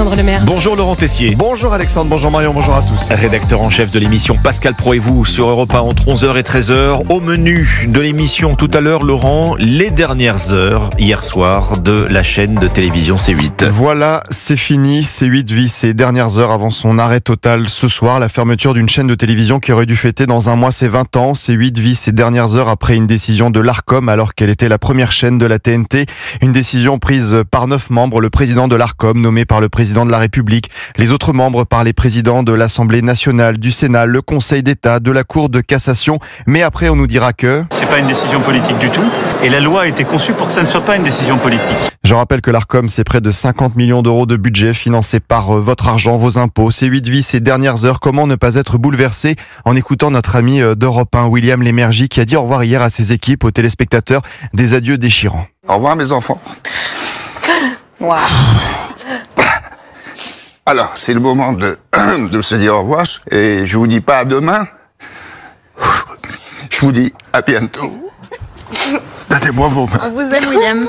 Alexandre Lemaire. Bonjour Laurent Tessier. Bonjour Alexandre, bonjour Marion, bonjour à tous. Rédacteur en chef de l'émission Pascal Pro et vous sur Europe 1 entre 11h et 13h. Au menu de l'émission tout à l'heure, Laurent, les dernières heures hier soir de la chaîne de télévision C8. Voilà, c'est fini. C8 vit ses dernières heures avant son arrêt total ce soir. La fermeture d'une chaîne de télévision qui aurait dû fêter dans un mois ses 20 ans. C8 vit ses dernières heures après une décision de l'Arcom alors qu'elle était la première chaîne de la TNT. Une décision prise par 9 membres, le président de l'Arcom nommé par le président de la République, les autres membres par les présidents de l'Assemblée nationale, du Sénat, le Conseil d'État, de la Cour de cassation. Mais après, on nous dira que... C'est pas une décision politique du tout. Et la loi a été conçue pour que ça ne soit pas une décision politique. Je rappelle que l'Arcom, c'est près de 50 millions d'euros de budget financé par votre argent, vos impôts. C8 vit ses dernières heures. Comment ne pas être bouleversé en écoutant notre ami d'Europe 1, William Lémergie, qui a dit au revoir hier à ses équipes, aux téléspectateurs, des adieux déchirants. Au revoir mes enfants. Wow. Alors, c'est le moment de se dire au revoir. Et je vous dis pas à demain. Je vous dis à bientôt. Donnez-moi vos mains. On vous aime, William.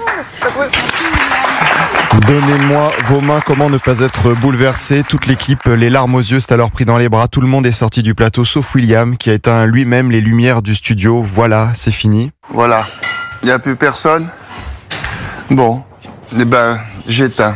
Donnez-moi vos mains, comment ne pas être bouleversé. Toute l'équipe, les larmes aux yeux, s'est alors pris dans les bras. Tout le monde est sorti du plateau, sauf William, qui a éteint lui-même les lumières du studio. Voilà, c'est fini. Voilà. Il n'y a plus personne. Bon. Eh ben, j'éteins.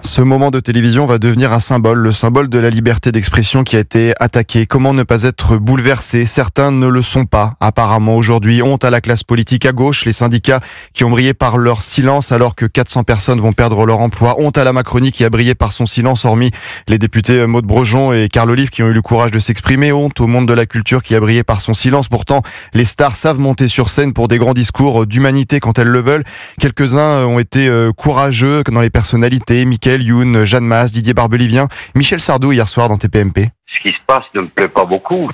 Ce moment de télévision va devenir un symbole, le symbole de la liberté d'expression qui a été attaqué. Comment ne pas être bouleversé? Certains ne le sont pas, apparemment aujourd'hui. Honte à la classe politique à gauche, les syndicats qui ont brillé par leur silence alors que 400 personnes vont perdre leur emploi. Honte à la Macronie qui a brillé par son silence, hormis les députés Maud Brejon et Carl Olive qui ont eu le courage de s'exprimer. Honte au monde de la culture qui a brillé par son silence. Pourtant, les stars savent monter sur scène pour des grands discours d'humanité quand elles le veulent. Quelques-uns ont été courageux dans les personnalités. Michael Youn, Jeanne Masse, Didier Barbelivien, Michel Sardou hier soir dans TPMP. Ce qui se passe ne me plaît pas beaucoup.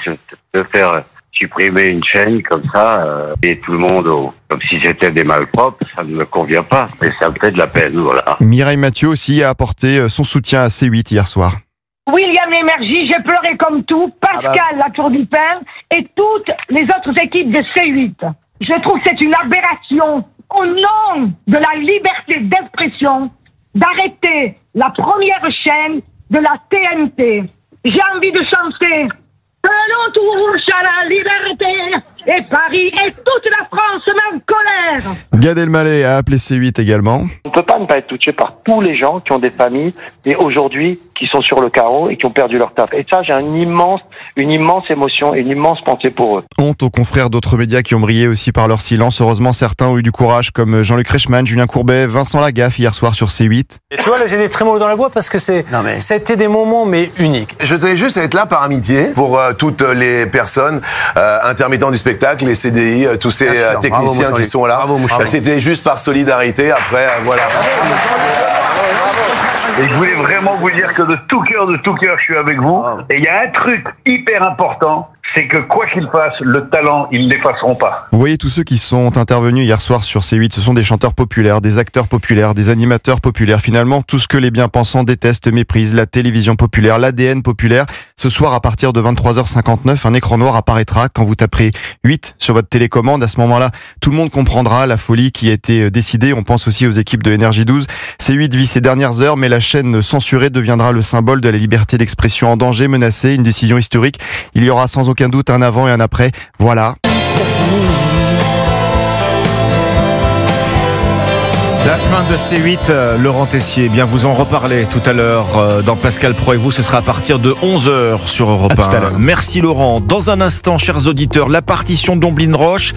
De faire supprimer une chaîne comme ça et tout le monde comme si c'était des malpropres, ça ne me convient pas. Mais ça me fait de la peine, voilà. Mireille Mathieu aussi a apporté son soutien à C8 hier soir. William Lémergie, j'ai pleuré comme tout, Pascal La Tour du Pin et toutes les autres équipes de C8. Je trouve que c'est une aberration au nom de la liberté d'expression d'arrêter la première chaîne de la TNT. J'ai envie de chanter « Allons tous à la liberté !» et Paris et toute la France en colère. Gad Elmaleh a appelé C8 également. On ne peut pas ne pas être touché par tous les gens qui ont des familles et aujourd'hui qui sont sur le carreau et qui ont perdu leur taf. Et ça, j'ai une immense émotion et une immense pensée pour eux. Honte aux confrères d'autres médias qui ont brillé aussi par leur silence. Heureusement, certains ont eu du courage comme Jean-Luc Reichmann, Julien Courbet, Vincent Lagaffe hier soir sur C8. Et tu vois, là j'ai des trémolos dans la voix parce que ça a été des moments uniques. Je tenais juste à être là par amitié pour toutes les personnes intermittents du spectacle, les CDI, tous ces techniciens qui sont là. C'était juste par solidarité. Après, voilà. Et je voulais vraiment vous dire que de tout cœur, je suis avec vous. Et il y a un truc hyper important, c'est que quoi qu'ils fassent, le talent, ils ne l'effaceront pas. Vous voyez tous ceux qui sont intervenus hier soir sur C8, ce sont des chanteurs populaires, des acteurs populaires, des animateurs populaires. Finalement, tout ce que les bien-pensants détestent, méprisent, la télévision populaire, l'ADN populaire. Ce soir, à partir de 23h59, un écran noir apparaîtra quand vous taperez 8 sur votre télécommande. À ce moment-là, tout le monde comprendra la folie qui a été décidée. On pense aussi aux équipes de Énergie 12. C8 vit ses dernières heures, mais la chaîne censurée deviendra le symbole de la liberté d'expression en danger, menacée. Une décision historique. Il y aura sans aucun doute un avant et un après. Voilà. La fin de C8, Laurent Tessier, bien vous en reparlez tout à l'heure dans Pascal Pro et vous, ce sera à partir de 11h sur Europe 1. Merci Laurent. Dans un instant, chers auditeurs, la partition d'Omblin Roche.